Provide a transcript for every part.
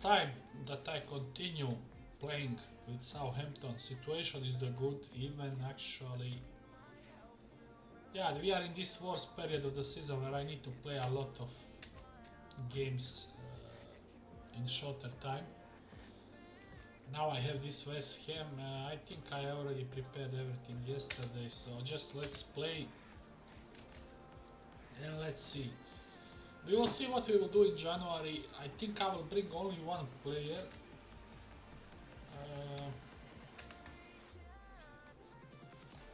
time that I continue playing with Southampton. Situation is the good, even actually. Yeah, we are in this worst period of the season where I need to play a lot of games in shorter time. Now I have this West Ham. I think I already prepared everything yesterday, so just let's play and let's see. We will see what we will do in January. I think I will bring only one player.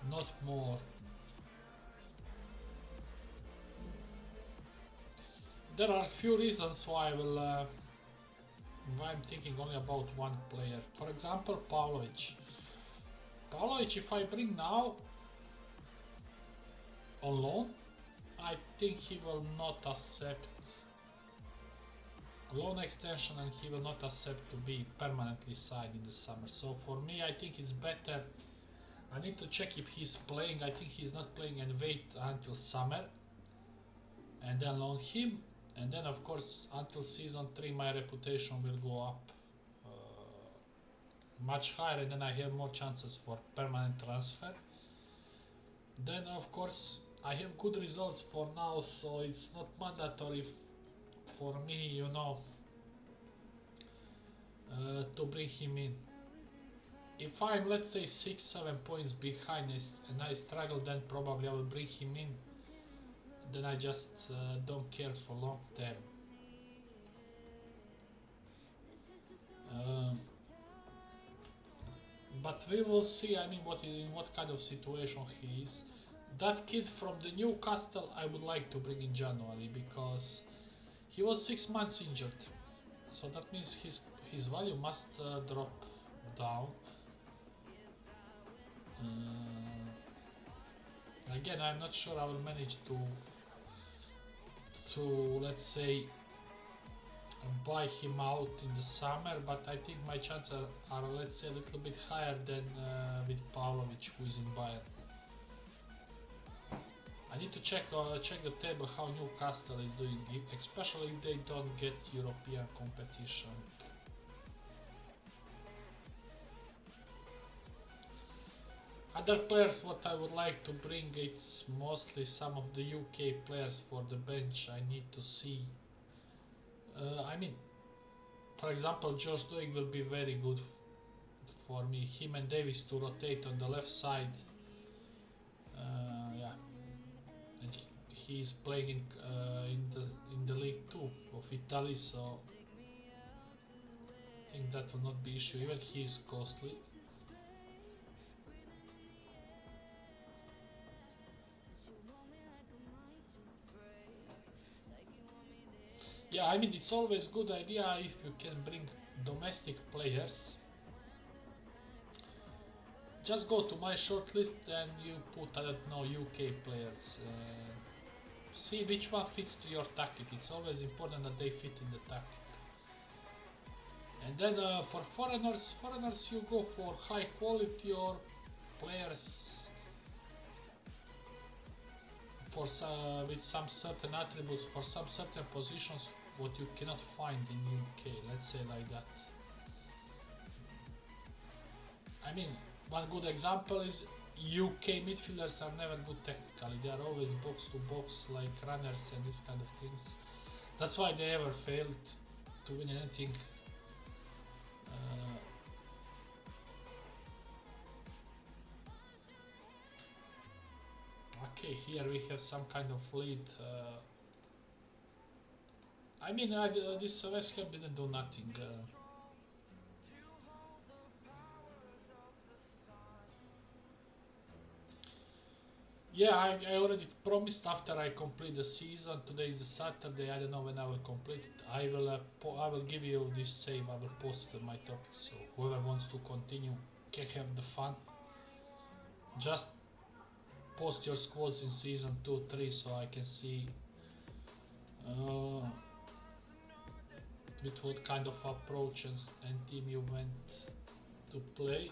Not more. There are few reasons why why I'm thinking only about one player. For example, Pavlovic. Pavlovic, if I bring now on loan, I think he will not accept a loan extension and he will not accept to be permanently signed in the summer. So for me, I think it's better. I need to check if he's playing. I think he's not playing and wait until summer and then loan him. And then of course until season 3 my reputation will go up much higher and then I have more chances for permanent transfer. Then of course I have good results for now, so it's not mandatory for me, you know, to bring him in. If I'm, let's say, 6-7 points behind and I struggle, then probably I will bring him in. Then I just don't care for long term. But we will see. I mean, in what kind of situation he is. That kid from the Newcastle, I would like to bring in January because he was 6 months injured. So that means his value must drop down. Again, I'm not sure I will manage to let's say buy him out in the summer, but I think my chances are let's say a little bit higher than with Pavlovic, who is in Bayern. I need to check the table how Newcastle is doing, especially if they don't get European competition. Other players what I would like to bring, it's mostly some of the UK players for the bench. I need to see. I mean, for example, Josh Doig will be very good for me. Him and Davis to rotate on the left side. Yeah, and he is playing in the League 2 of Italy, so I think that will not be issue. Even he is costly. Yeah, I mean, it's always good idea if you can bring domestic players. Just go to my shortlist and you put, I don't know, UK players. See which one fits to your tactic. It's always important that they fit in the tactic. And then for foreigners you go for high quality or players for with some certain attributes for some certain positions what you cannot find in UK, let's say like that. I mean, one good example is UK midfielders are never good technically. They are always box to box like runners and this kind of things. That's why they ever failed to win anything. Okay, here we have some kind of lead. I mean, this West Ham didn't do nothing. Yeah, I already promised after I complete the season. Today is the Saturday. I don't know when I will complete it. I will give you this save. I will post it on my topic. So whoever wants to continue can have the fun. Just post your squads in season 2, 3, so I can see with what kind of approach and team you went to play.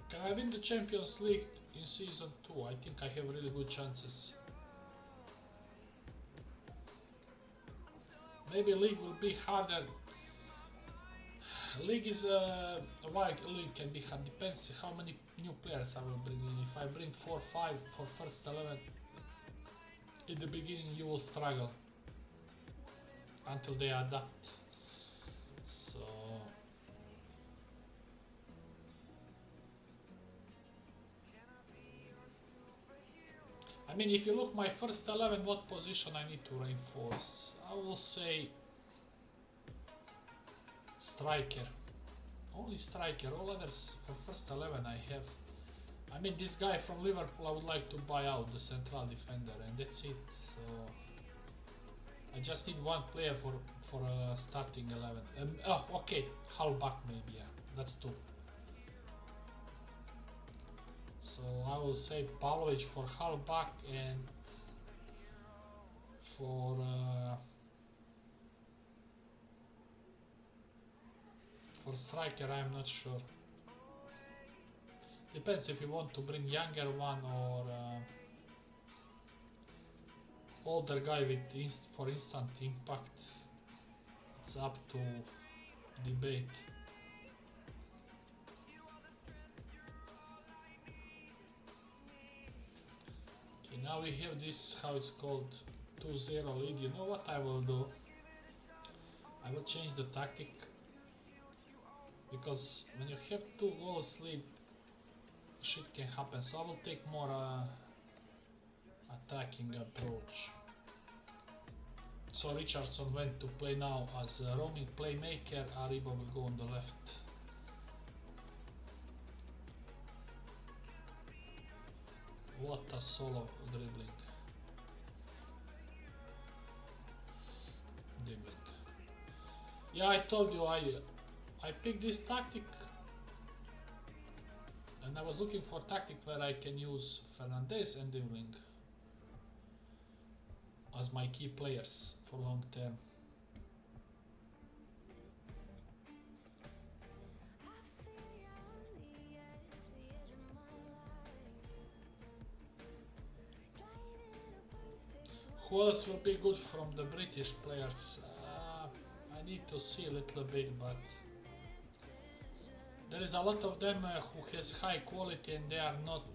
Can I win the Champions League in season 2? I think I have really good chances. Maybe league will be harder League is a wide league, can be hard. Depends how many new players I will bring in. If I bring 4 or 5 for first 11, in the beginning you will struggle until they adapt. So I mean, if you look my first 11, what position I need to reinforce? I will say striker. Only striker. All others for first 11 I have. I mean, this guy from Liverpool I would like to buy out, the central defender, and that's it. So I just need one player for starting 11. Oh, okay, halfback maybe. Yeah, that's two. So I will say Pavlovic for halfback and for striker I'm not sure. Depends if you want to bring younger one or older guy with for instant impact. It's up to debate. Okay, now we have this, how it's called, 2-0 lead. You know what I will do? I will change the tactic, because when you have 2 goals lead, shit can happen. So I will take more attacking approach. So Richardson went to play now as a roaming playmaker. Ariba will go on the left. What a solo dribbling. Yeah, I told you I picked this tactic, and I was looking for tactic where I can use Fernandez and Dribbling as my key players for long term. Who else will be good from the British players? I need to see a little bit, but there is a lot of them who has high quality and they are not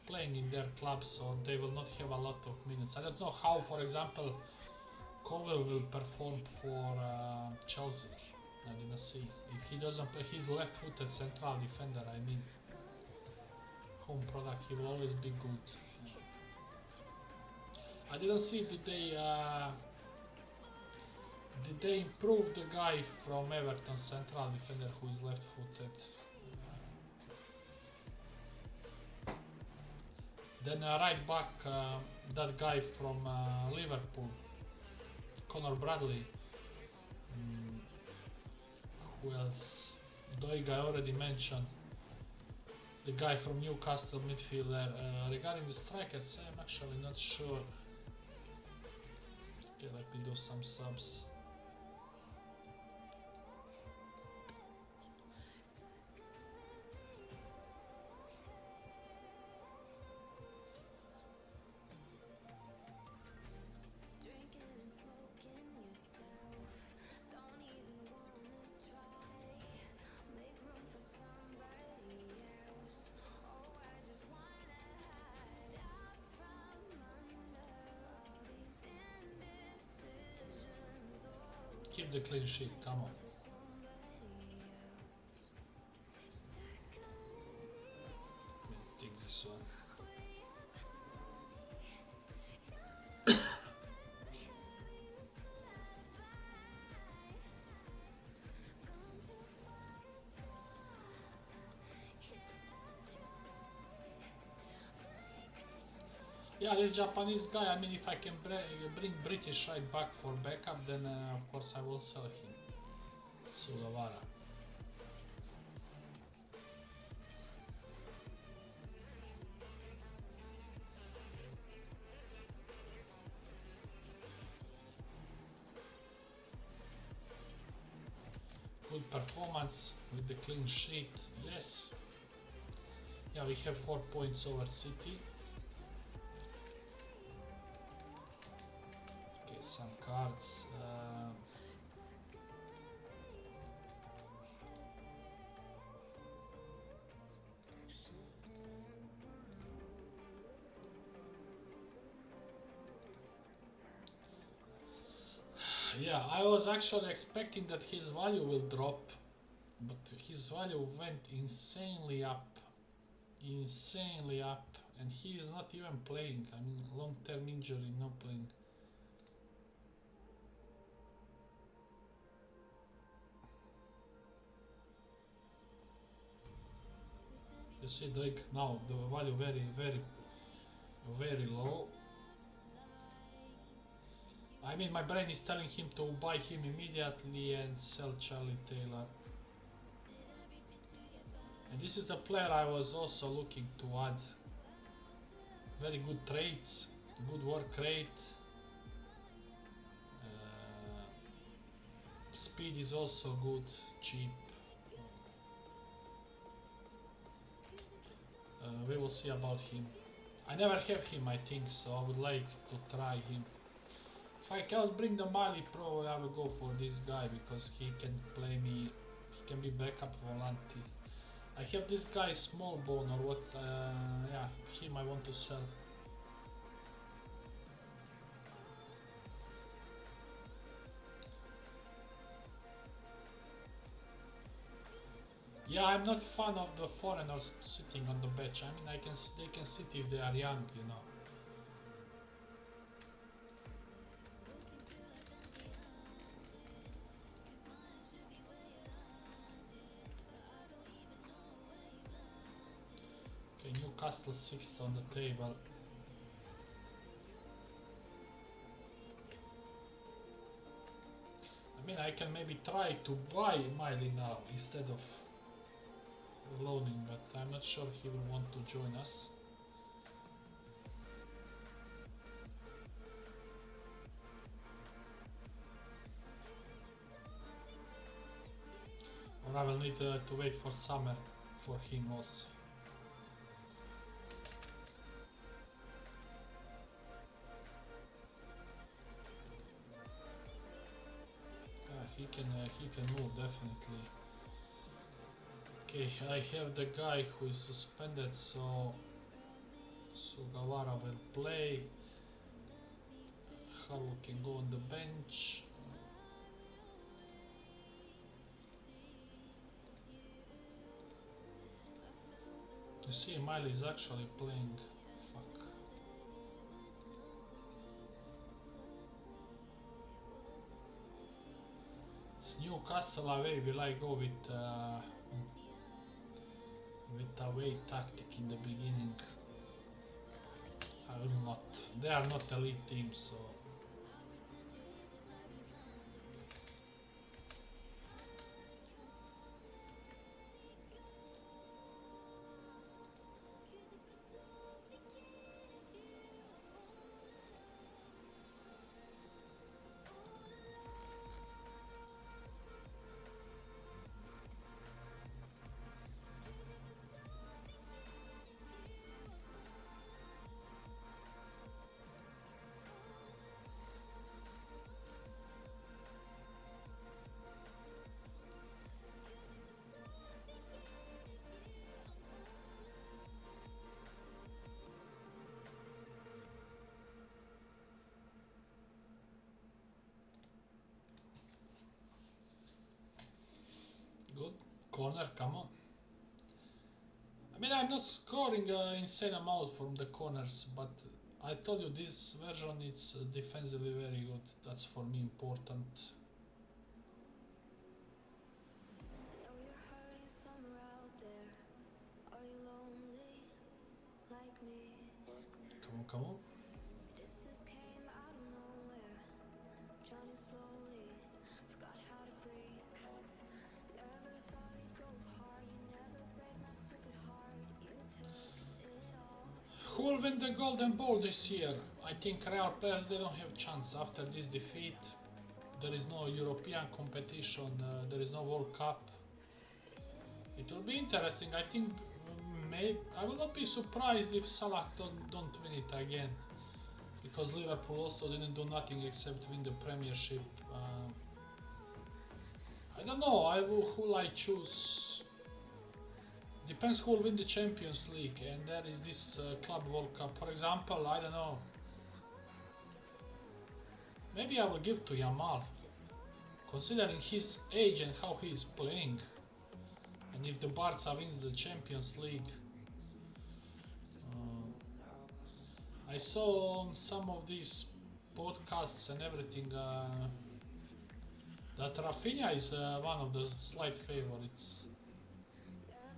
playing in their clubs, or they will not have a lot of minutes. I don't know how, for example, Covell will perform for Chelsea. I didn't see. If he doesn't play, he's left-footed central defender. I mean, home product, he will always be good. I didn't see, did they improve the guy from Everton, central defender, who is left-footed? Then right back, that guy from Liverpool, Conor Bradley. Who else? Doig I already mentioned. The guy from Newcastle, midfielder. Regarding the strikers, I'm actually not sure. Okay, let me do some subs. Keep the clean sheet, come on. Let me take this one. Yeah, this Japanese guy, I mean, if I can bring British right back for backup, then of course I will sell him. Sulavara. Good performance with the clean sheet, yes. Yeah, we have 4 points over City. Some cards. Yeah, I was actually expecting that his value will drop, but his value went insanely up. Insanely up. And he is not even playing. I mean, long-term injury, no playing. You see, like now the value very low. I mean, my brain is telling him to buy him immediately and sell Charlie Taylor. And this is the player I was also looking to add. Very good traits, good work rate. Speed is also good, cheap. We will see about him. I never have him, I think, so I would like to try him. If I cannot bring the Mali Pro, I will go for this guy because he can play me. He can be backup volante. I have this guy Small Bone or what? Yeah, him I want to sell. Yeah, I'm not fan of the foreigners sitting on the bench. I mean, they can sit if they are young, you know. Okay, Newcastle 6th on the table. I mean, I can maybe try to buy Miley now instead of loaning, but I'm not sure he will want to join us. Or I will need to wait for summer for him also. He can move definitely. Okay, I have the guy who is suspended, so Sugawara will play. Haru can go on the bench. You see, Miley is actually playing. Fuck. It's Newcastle away. Will I go with away tactic in the beginning? I will not. They are not elite teams, so. Good. Corner, come on. I mean, I'm not scoring insane amount from the corners, but I told you this version is defensively very good. That's for me important. Come on, come on. Who will win the Golden Ball this year? I think Real players, they don't have chance after this defeat. There is no European competition, there is no World Cup. It will be interesting. I think I will not be surprised if Salah don't win it again, because Liverpool also didn't do nothing except win the Premiership. I don't know. Who will I choose? Depends who will win the Champions League, and there is this Club World Cup. For example, I don't know. Maybe I will give to Yamal. Considering his age and how he is playing, and if the Barca wins the Champions League, I saw on some of these podcasts and everything that Rafinha is one of the slight favorites.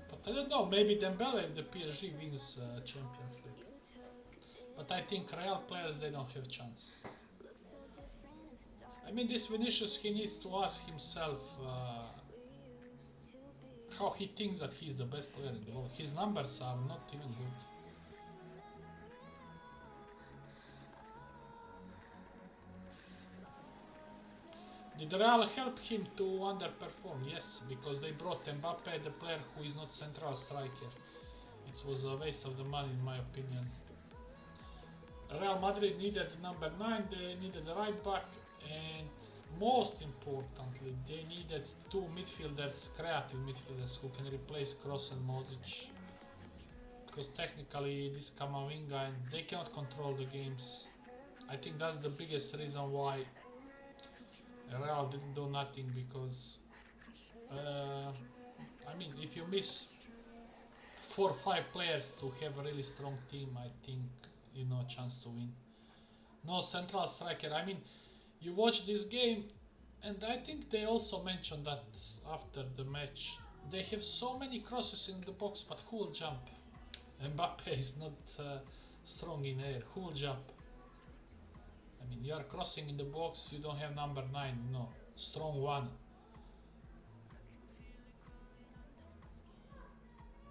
But I don't know, maybe Dembele if the PSG wins Champions League. But I think Real players, they don't have chance. I mean, this Vinicius, he needs to ask himself how he thinks that he's the best player in the world. His numbers are not even good. Did Real help him to underperform? Yes, because they brought Mbappe, the player who is not central striker. It was a waste of the money in my opinion. Real Madrid needed number 9, they needed a right back, and most importantly, they needed 2 midfielders, creative midfielders who can replace Kroos and Modric. Because technically this Camavinga, and they cannot control the games. I think that's the biggest reason why Real didn't do nothing, because I mean, if you miss 4 or 5 players to have a really strong team, I think you know a chance to win. No central striker. I mean, you watch this game, and I think they also mentioned that after the match, they have so many crosses in the box, but who will jump? Mbappe is not strong in air. Who will jump? I mean, you are crossing in the box, you don't have number 9, no. Strong one.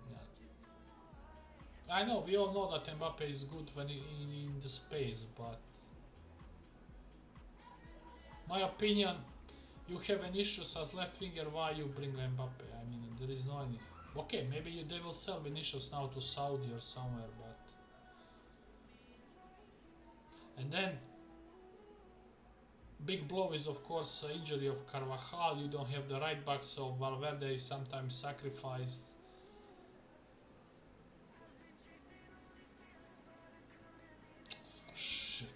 Yeah. I know, we all know that Mbappe is good when in the space, but my opinion, you have an issues as left winger, why you bring Mbappe? I mean, there is no any. Okay, maybe they will sell Vinicius now to Saudi or somewhere, but... And then, big blow is of course injury of Carvajal. You don't have the right back, so Valverde is sometimes sacrificed. Shit.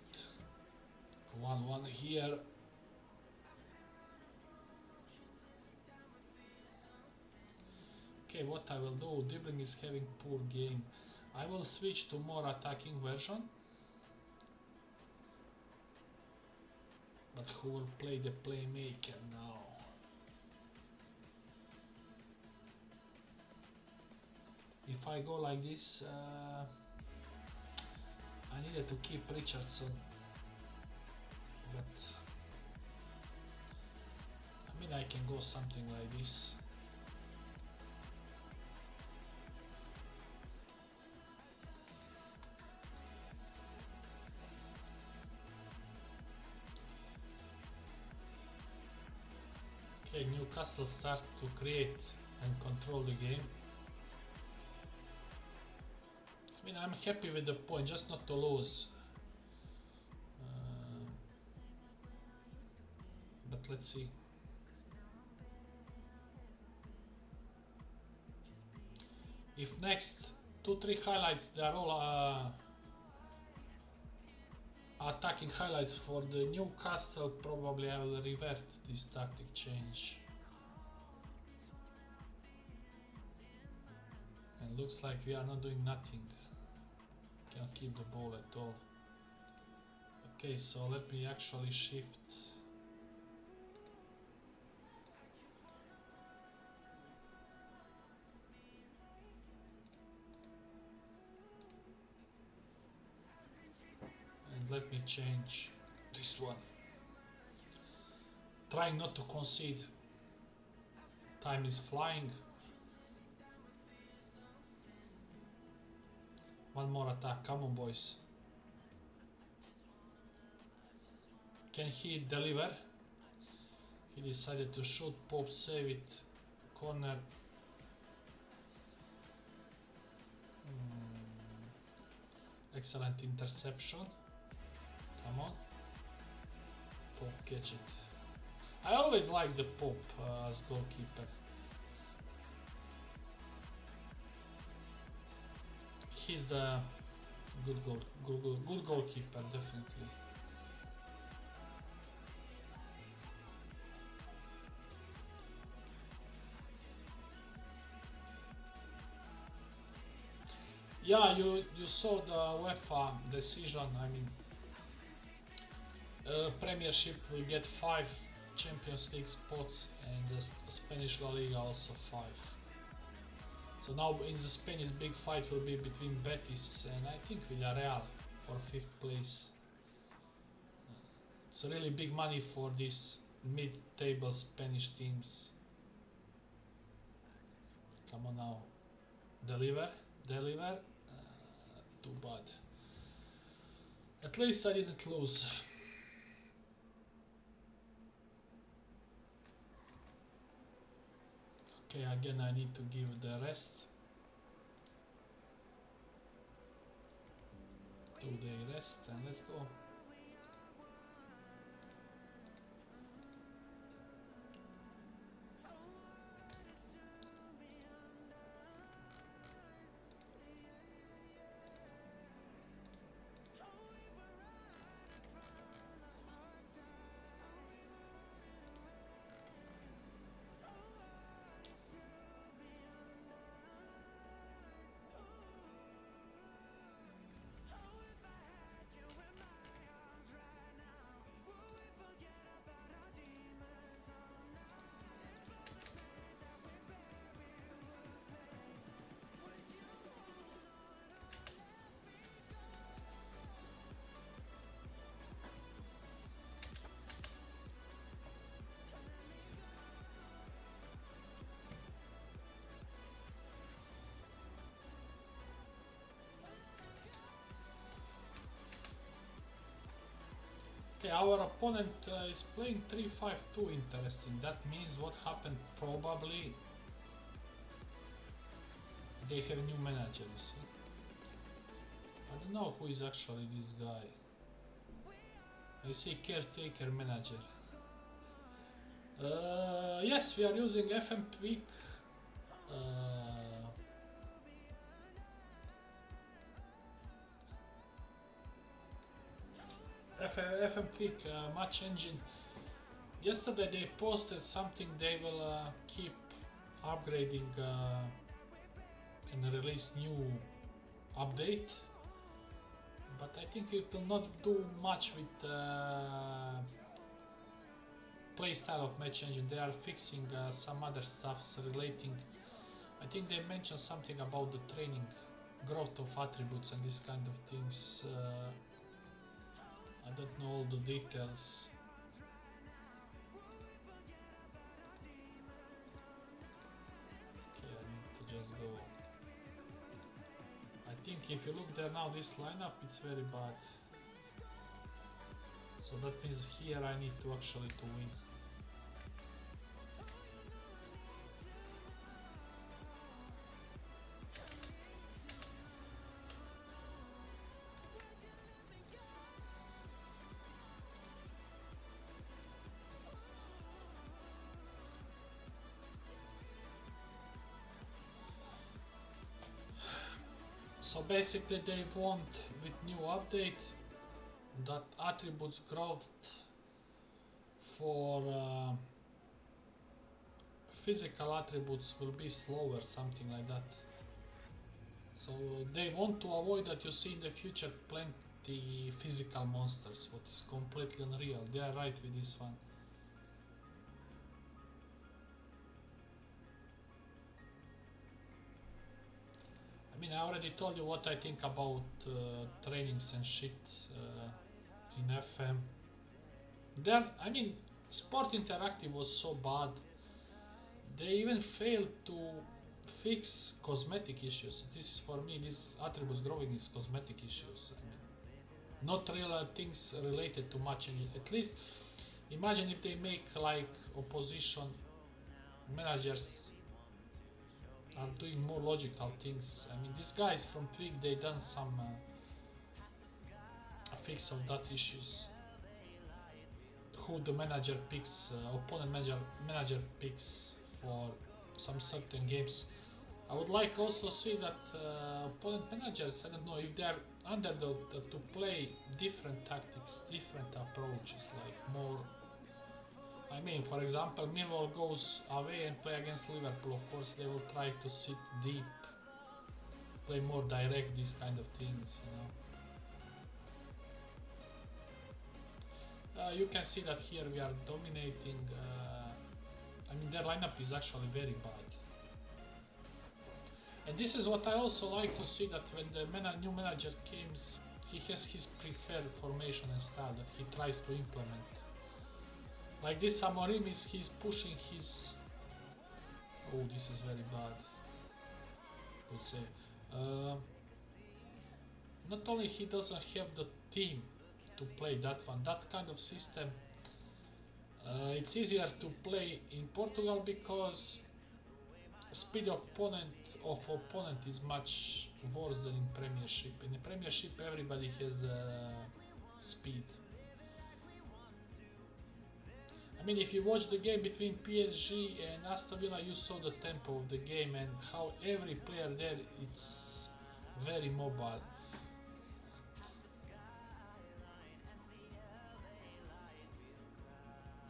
1-1 here. Okay, what I will do, Dribbling is having poor game. I will switch to more attacking version. But who will play the playmaker now? If I go like this, I needed to keep Richardson. But I mean, I can go something like this. Okay, Newcastle start to create and control the game. I mean, I'm happy with the point, just not to lose. But let's see. If next 2-3 highlights, they are all attacking highlights for the Newcastle, probably I will revert this tactic change. And looks like we are not doing nothing. Cannot keep the ball at all. Okay, so let me actually shift. And let me change this one. Trying not to concede. Time is flying. One more attack, come on boys. Can he deliver? He decided to shoot, Pope save it, corner. Excellent interception. Come on. Pope catch it. I always like the Pope as goalkeeper. He's the good goalkeeper, definitely. Yeah, you saw the UEFA decision. I mean, Premiership will get 5 Champions League spots, and the Spanish La Liga also 5. So now in the Spanish big fight will be between Betis and I think Villarreal for 5th place. It's really big money for these mid-table Spanish teams. Come on now, deliver. Too bad. At least I didn't lose. Okay, again I need to give the rest. 2-day rest, and let's go. Okay, our opponent is playing 3-5-2, interesting. That means what happened probably they have new manager, you see. I don't know who is actually this guy. I see caretaker manager. Yes, we are using FM tweak. FM tweak match engine. Yesterday they posted something they will keep upgrading and release new update, but I think it will not do much with playstyle of match engine. They are fixing some other stuffs relating. I think they mentioned something about the training, growth of attributes and this kind of things. I don't know all the details. Okay, I need to just go. I think if you look there now, this lineup, it's very bad. So that means here I need to actually to win. So basically they want with new update that attributes growth for physical attributes will be slower, something like that. So they want to avoid that you see in the future plenty physical monsters, what is completely unreal. They are right with this one. I mean, I already told you what I think about trainings and shit in FM. There, I mean, Sport Interactive was so bad. They even failed to fix cosmetic issues. This is for me, this attributes growing is cosmetic issues. I mean, not real things related to match engine. At least, imagine if they make like opposition managers are doing more logical things. I mean, these guys from Twig, they done some fix of that issues. Who the manager picks, opponent manager picks for some certain games. I would like also see that opponent managers, I don't know, if they are underdog, to play different tactics, different approaches, like more. I mean, for example, Millwall goes away and play against Liverpool. Of course, they will try to sit deep play more direct, these kind of things, you know. You can see that here we are dominating. I mean, their lineup is actually very bad. And this is what I also like to see, that when the new manager comes, he has his preferred formation and style that he tries to implement. Like this Amorim he's pushing his... Oh, this is very bad, I would say. Not only he doesn't have the team to play that one, that kind of system, it's easier to play in Portugal because speed of opponent is much worse than in Premiership. In the Premiership everybody has speed. I mean, if you watch the game between PSG and Aston Villa, you saw the tempo of the game and how every player there it's very mobile.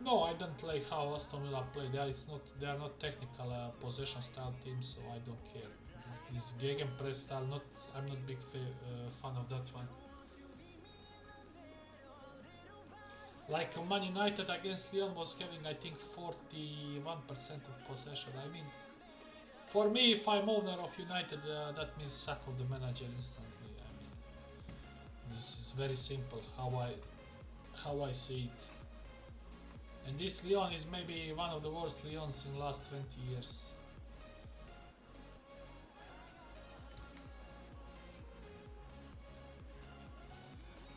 No, I don't like how Aston Villa play. They are not technical possession style team, so I don't care. This gegenpress style, I'm not big fan of that one. Like Man United against Lyon was having, I think, 41% of possession. I mean, for me, if I'm owner of United, that means sack of the manager instantly. I mean, this is very simple how I see it. And this Lyon is maybe one of the worst Lyons in last 20 years.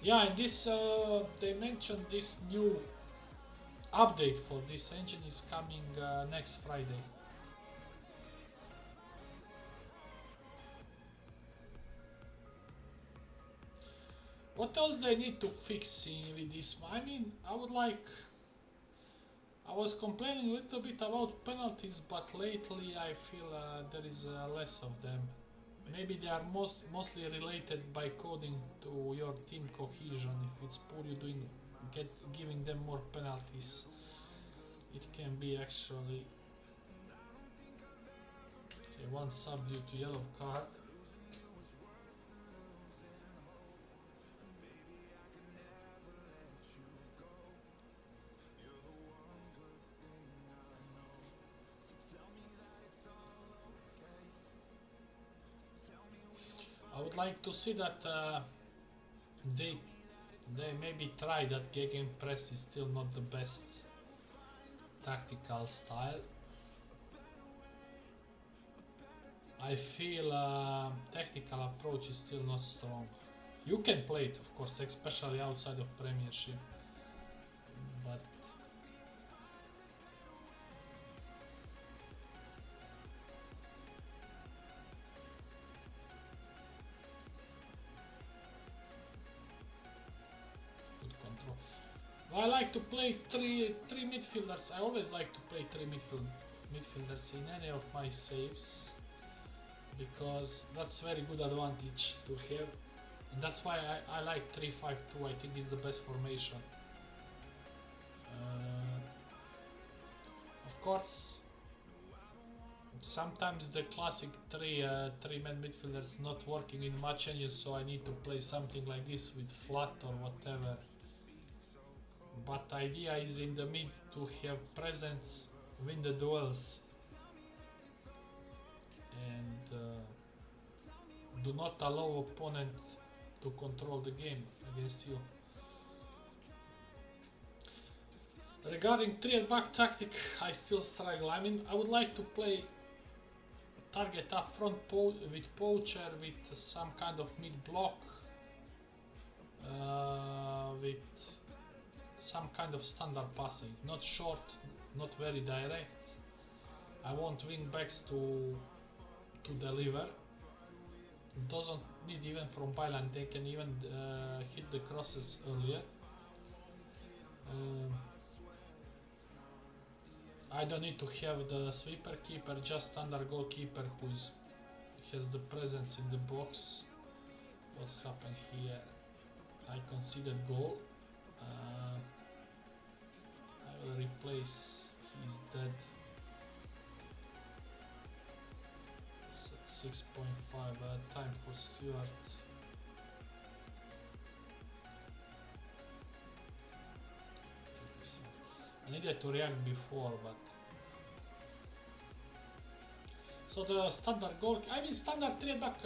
Yeah, and this they mentioned this new update for this engine is coming next Friday. What else they need to fix with this? I mean, I was complaining a little bit about penalties, but lately I feel there is less of them. Maybe they are mostly related by coding to your team cohesion. If it's poor, you giving them more penalties. It can be actually. Okay, one sub due to yellow card. I would like to see that they maybe try that gegenpress is still not the best tactical style. I feel technical approach is still not strong. You can play it, of course, especially outside of Premiership, but good control. I like to play three midfielders. I always like to play three midfielders in any of my saves, because that's very good advantage to have, and that's why I like 3-5-2. I think it's the best formation. Of course, sometimes the classic three-man midfielders not working in match engine, so I need to play something like this with flat or whatever. But the idea is in the mid to have presence, win the duels, and do not allow opponent to control the game against you. Regarding 3-at-back tactic, I still struggle. I mean, I would like to play target up front with poacher, with some kind of mid block, with some kind of standard passing, not short, not very direct. I want wing backs to deliver. It doesn't need even from byline, they can even hit the crosses earlier. I don't need to have the sweeper keeper, just standard goalkeeper who has the presence in the box. What's happened here? I conceded goal. I will replace, he's dead. 6.5 time for Stewart. I needed to react before, but so the standard goal. I mean standard 3-back.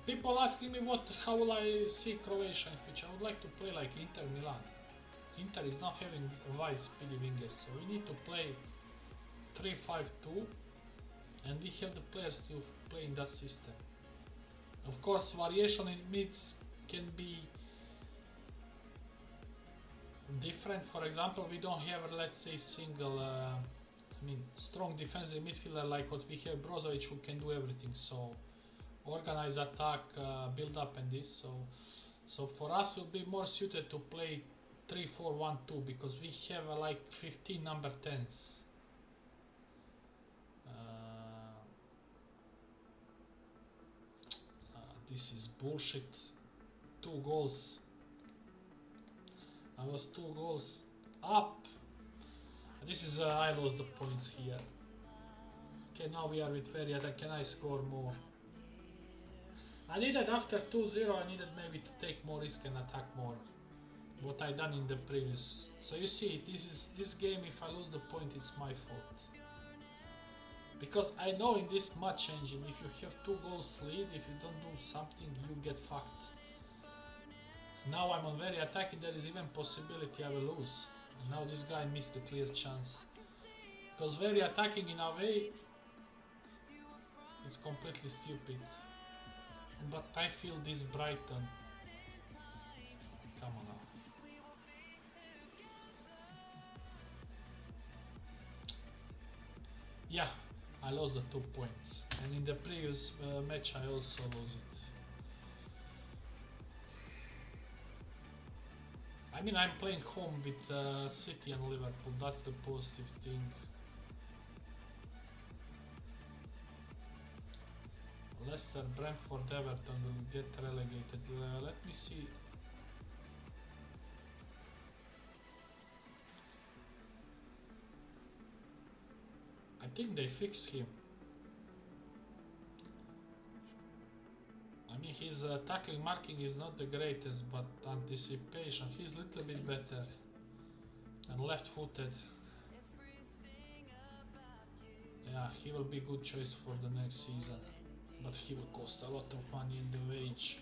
People asking me how will I see Croatia in future. I would like to play like Inter Milan. Inter is not having wide speedy wingers, so we need to play 3-5-2, and we have the players to play in that system. Of course, variation in mids can be different. For example, we don't have, let's say, single, strong defensive midfielder like what we have Brozovic, who can do everything. So organize attack, build up, and this. So for us, will be more suited to play 3-4-1-2 because we have like 15 number 10s. This is bullshit. 2 goals. I was 2 goals up. This is I lost the points here. Okay, now we are with Veriata. Can I score more? I needed after 2-0. I needed maybe to take more risk and attack more. What I done in the previous. So you see, this game. If I lose the point, it's my fault. Because I know in this match engine, if you have 2 goals lead, if you don't do something, you get fucked. Now I'm on very attacking, there is even possibility I will lose. And now this guy missed a clear chance. Because very attacking in a way, it's completely stupid. But I feel this Brighton. Come on now. Yeah, I lost the 2 points. And in the previous match I also lost it. I mean, I'm playing home with City and Liverpool, that's the positive thing. Leicester, Brentford, Everton will get relegated. Let me see. I think they fixed him. I mean, his tackling marking is not the greatest, but anticipation, he's a little bit better. And left-footed. Yeah, he will be good choice for the next season. But he will cost a lot of money in the wage.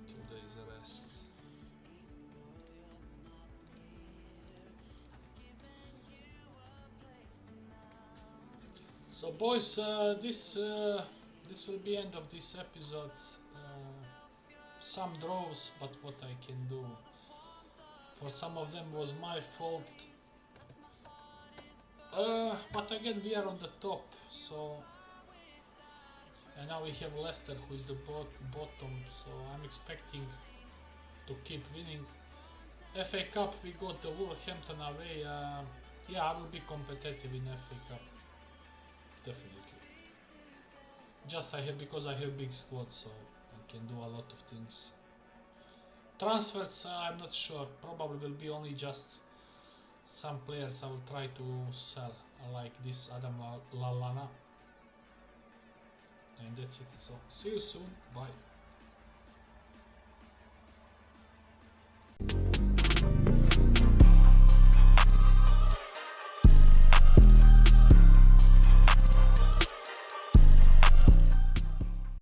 Today's rest. So boys, this will be end of this episode. Some draws, but what I can do. For some of them was my fault. But again, we are on the top, so. And now we have Leicester, who is the bottom, so I'm expecting to keep winning. FA Cup, we got the Wolverhampton away. Yeah, I will be competitive in FA Cup. Definitely. Just because I have big squad, so I can do a lot of things. Transfers, I'm not sure. Probably will be only just some players I will try to sell, like this Adam Lallana. And that's it. So see you soon. Bye.